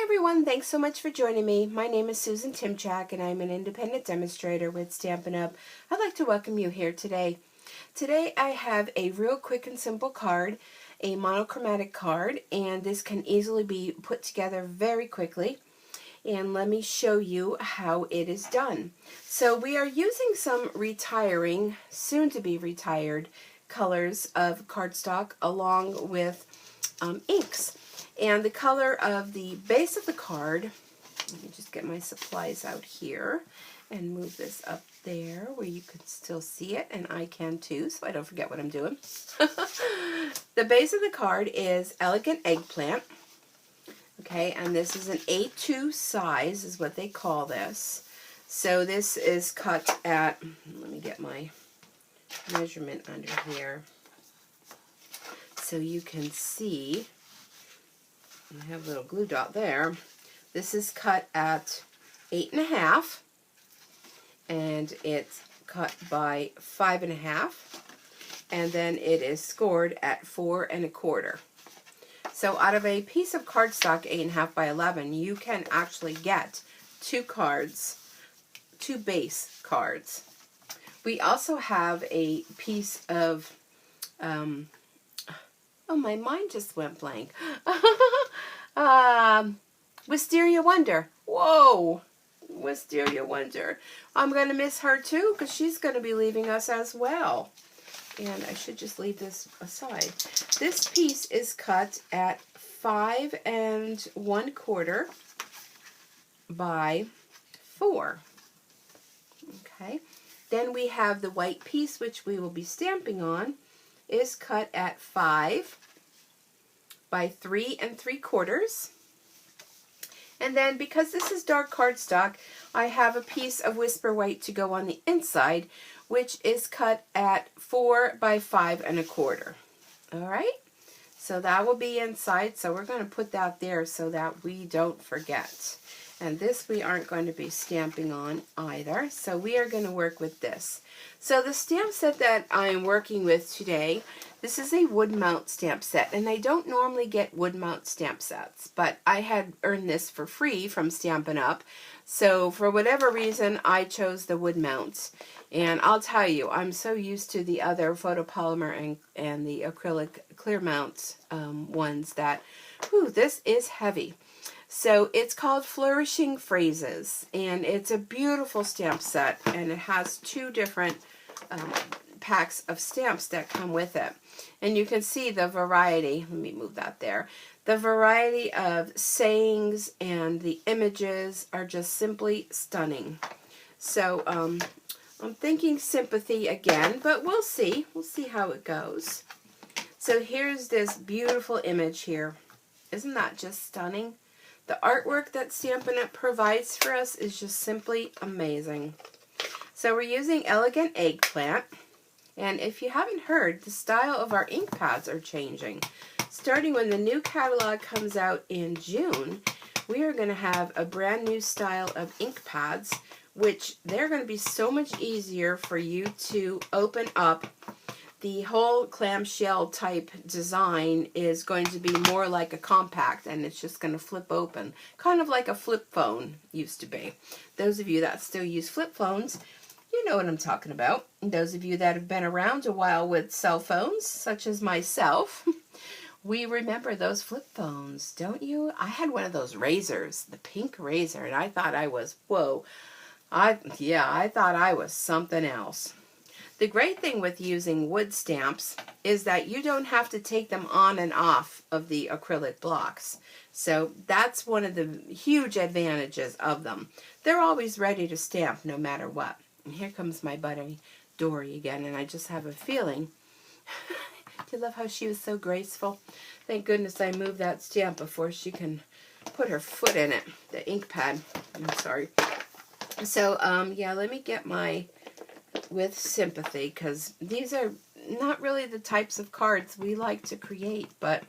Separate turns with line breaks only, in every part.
Hi everyone, thanks so much for joining me. My name is Susan Timchak and I'm an independent demonstrator with Stampin' Up. I'd like to welcome you here today. Today I have a real quick and simple card, a monochromatic card, and this can easily be put together very quickly. And let me show you how it is done. So we are using some retiring, soon to be retired colors of cardstock along with inks. And the color of the base of the card, let me just get my supplies out here and move this up there where you can still see it, and I can too, so I don't forget what I'm doing. The base of the card is Elegant Eggplant. Okay, and this is an A2 size is what they call this. So this is cut at, let me get my measurement under here so you can see. I have a little glue dot there. This is cut at 8.5, and it's cut by 5.5, and then it is scored at 4 1/4. So out of a piece of cardstock 8.5 by 11, you can actually get two base cards. We also have a piece of, oh, my mind just went blank. Wisteria Wonder. Whoa! Wisteria Wonder. I'm going to miss her too because she's going to be leaving us as well. And I should just leave this aside. This piece is cut at 5 1/4 by 4. Okay. Then we have the white piece, which we will be stamping on, is cut at 5 by 3 3/4. And then because this is dark cardstock, I have a piece of Whisper White to go on the inside, which is cut at 4 by 5 1/4. All right, so that will be inside. So we're going to put that there so that we don't forget. And this we aren't going to be stamping on either, so we are going to work with this. So the stamp set that I'm working with today, this is a wood mount stamp set, and I don't normally get wood mount stamp sets, but I had earned this for free from Stampin' Up, so for whatever reason I chose the wood mounts. And I'll tell you, I'm so used to the other photopolymer and the acrylic clear mount ones that, whew, this is heavy. So it's called Flourishing Phrases, and it's a beautiful stamp set, and it has two different packs of stamps that come with it. And you can see the variety, let me move that there, the variety of sayings and the images are just simply stunning. So I'm thinking Sympathy again, but we'll see how it goes. So here's this beautiful image here. Isn't that just stunning? The artwork that Stampin' Up! Provides for us is just simply amazing. So we're using Elegant Eggplant, and if you haven't heard, the style of our ink pads are changing. Starting when the new catalog comes out in June, we are going to have a brand new style of ink pads, which they're going to be so much easier for you to open up. The whole clamshell type design is going to be more like a compact, and it's just going to flip open, kind of like a flip phone used to be. Those of you that still use flip phones, you know what I'm talking about. And those of you that have been around a while with cell phones, such as myself, we remember those flip phones, don't you? I had one of those razors, the pink razor, and I thought I was, whoa, I thought I was something else. The great thing with using wood stamps is that you don't have to take them on and off of the acrylic blocks. So that's one of the huge advantages of them. They're always ready to stamp no matter what. And here comes my buddy Dory again, and I just have a feeling. Do you love how she was so graceful? Thank goodness I moved that stamp before she can put her foot in it, the ink pad. I'm sorry. So, yeah, let me get my with Sympathy, because these are not really the types of cards we like to create, but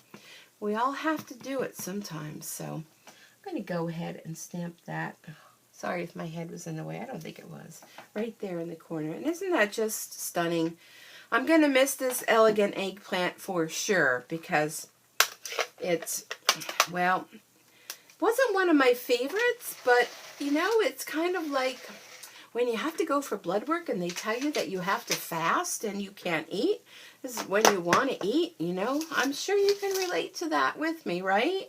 we all have to do it sometimes. So I'm going to go ahead and stamp that. Sorry if my head was in the way. I don't think it was. Right there in the corner. And isn't that just stunning? I'm going to miss this Elegant Eggplant for sure, because it's, well, Wasn't one of my favorites, but you know, it's kind of like when you have to go for blood work and they tell you that you have to fast and you can't eat. This is when you want to eat, you know. I'm sure you can relate to that with me, right?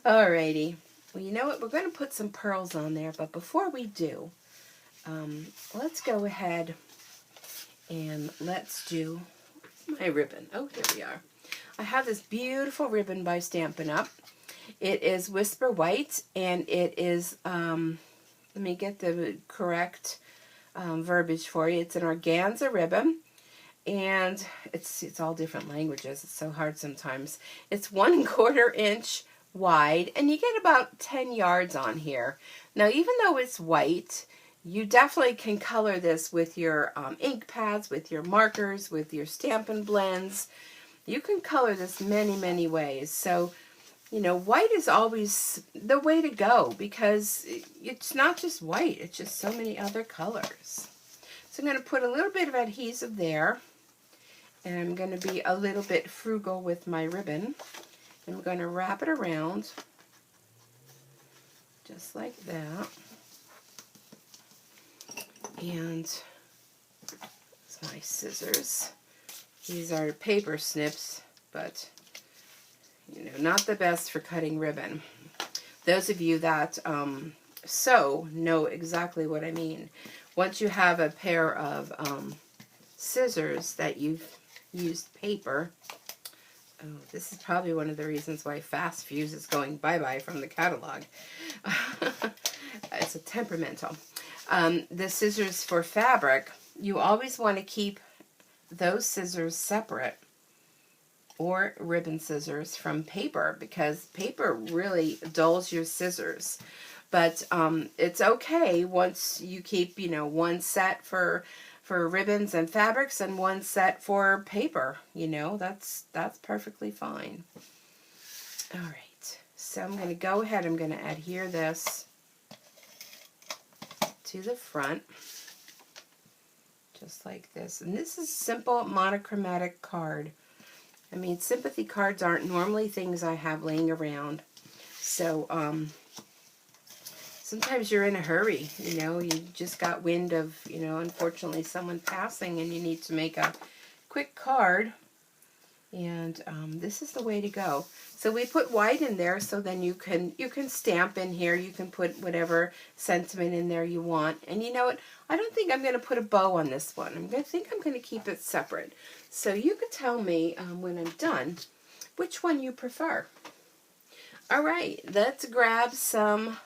Alrighty. Well, you know what? We're going to put some pearls on there, but before we do, let's go ahead and let's do my ribbon. Oh, here we are. I have this beautiful ribbon by Stampin' Up. It is Whisper White, and it is, let me get the correct verbiage for you. It's an organza ribbon, and it's all different languages. It's so hard sometimes. It's 1/4 inch wide, and you get about 10 yards on here. Now, even though it's white, you definitely can color this with your ink pads, with your markers, with your Stampin' blends. You can color this many, many ways. So, you know, white is always the way to go because it's not just white. It's just so many other colors. So I'm going to put a little bit of adhesive there. And I'm going to be a little bit frugal with my ribbon. And I'm going to wrap it around just like that. And it's my scissors. These are paper snips, but you know, not the best for cutting ribbon. Those of you that sew know exactly what I mean. Once you have a pair of scissors that you've used paper, oh, this is probably one of the reasons why Fast Fuse is going bye-bye from the catalog. It's a temperamental. The scissors for fabric, you always want to keep those scissors separate, or ribbon scissors from paper, because paper really dulls your scissors. But it's okay once you keep, you know, one set for ribbons and fabrics and one set for paper. You know, that's perfectly fine. All right, so I'm going to go ahead. I'm going to adhere this to the front, just like this. And this is simple monochromatic card. I mean, sympathy cards aren't normally things I have laying around. So, sometimes you're in a hurry, you know, you just got wind of, you know, unfortunately someone passing and you need to make a quick card. And this is the way to go. So we put white in there, so then you can stamp in here. You can put whatever sentiment in there you want. And you know what? I don't think I'm going to put a bow on this one. I think I'm going to keep it separate. So you could tell me when I'm done which one you prefer. All right, let's grab some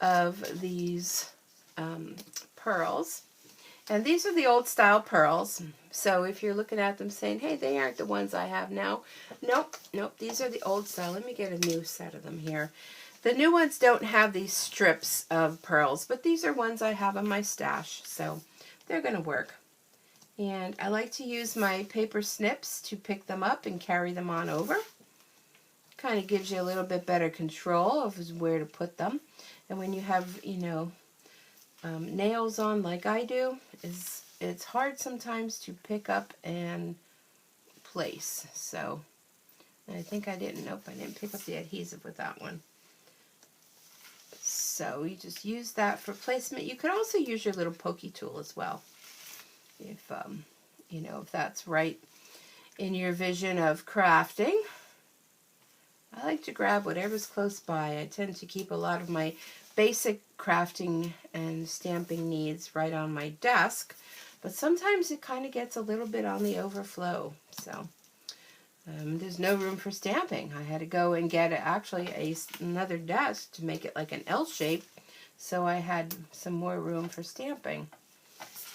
of these pearls. And these are the old style pearls. So if you're looking at them saying, hey, they aren't the ones I have now. Nope, these are the old style. Let me get a new set of them here. The new ones don't have these strips of pearls, but these are ones I have in my stash. So they're going to work. And I like to use my paper snips to pick them up and carry them on over. Kind of gives you a little bit better control of where to put them. And when you have, you know, nails on like I do, it's hard sometimes to pick up and place. So I think I didn't pick up the adhesive with that one. So you just use that for placement. You could also use your little pokey tool as well, if you know, if that's right in your vision of crafting. I like to grab whatever's close by. I tend to keep a lot of my basic crafting and stamping needs right on my desk, but sometimes it kind of gets a little bit on the overflow. So there's no room for stamping. I had to go and get actually another desk to make it like an L shape, so I had some more room for stamping.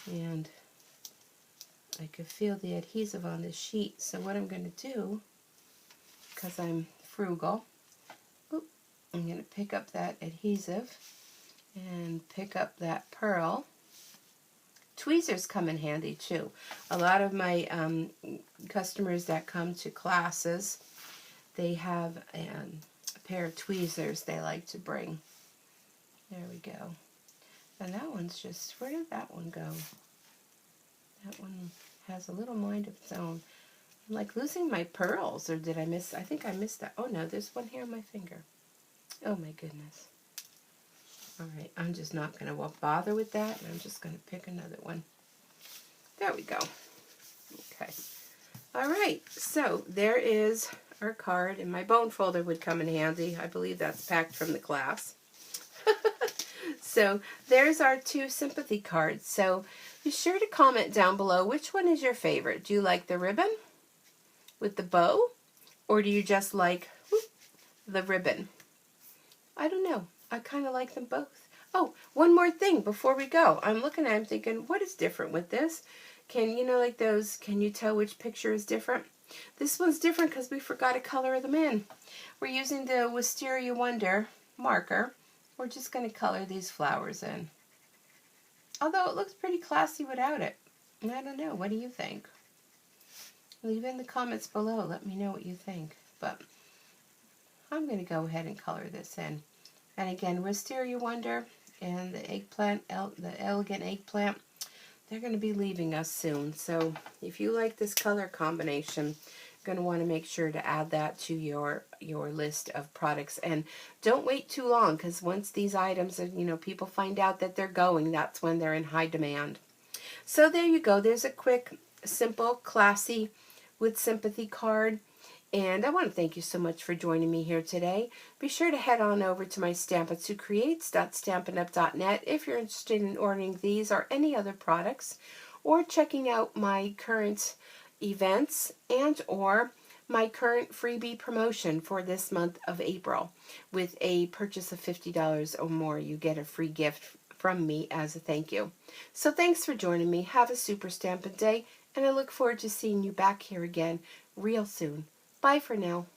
And I could feel the adhesive on this sheet. So what I'm going to do, because I'm frugal, I'm going to pick up that adhesive and pick up that pearl. Tweezers come in handy too. A lot of my customers that come to classes, they have a pair of tweezers they like to bring. There we go. And that one's just, where did that one go? That one has a little mind of its own. I'm like losing my pearls, or did I miss? I think I missed that. Oh no, there's one here on my finger. Oh my goodness. All right, I'm just not going to bother with that, and I'm just going to pick another one. There we go. Okay. All right, so there is our card, and my bone folder would come in handy. I believe that's packed from the class. So there's our 2 sympathy cards. So be sure to comment down below which one is your favorite. Do you like the ribbon with the bow, or do you just like the ribbon? I don't know. I kind of like them both. Oh, one more thing before we go. I'm looking at it, I'm thinking, what is different with this? Can you know, like those, can you tell which picture is different? This one's different because we forgot to color them in. We're using the Wisteria Wonder marker. We're just going to color these flowers in. Although it looks pretty classy without it. I don't know. What do you think? Leave in the comments below. Let me know what you think. But I'm going to go ahead and color this in. And again, Wisteria Wonder and the eggplant, the elegant eggplant, they're going to be leaving us soon. So if you like this color combination, you're going to want to make sure to add that to your list of products. And don't wait too long, because once these items are, you know, people find out that they're going, that's when they're in high demand. So there you go. There's a quick, simple, classy with sympathy card. And I want to thank you so much for joining me here today. Be sure to head on over to my stampin2creates.stampinup.net if you're interested in ordering these or any other products, or checking out my current events and or my current freebie promotion for this month of April. With a purchase of $50 or more, you get a free gift from me as a thank you. So thanks for joining me. Have a super Stampin' Day, and I look forward to seeing you back here again real soon. Bye for now.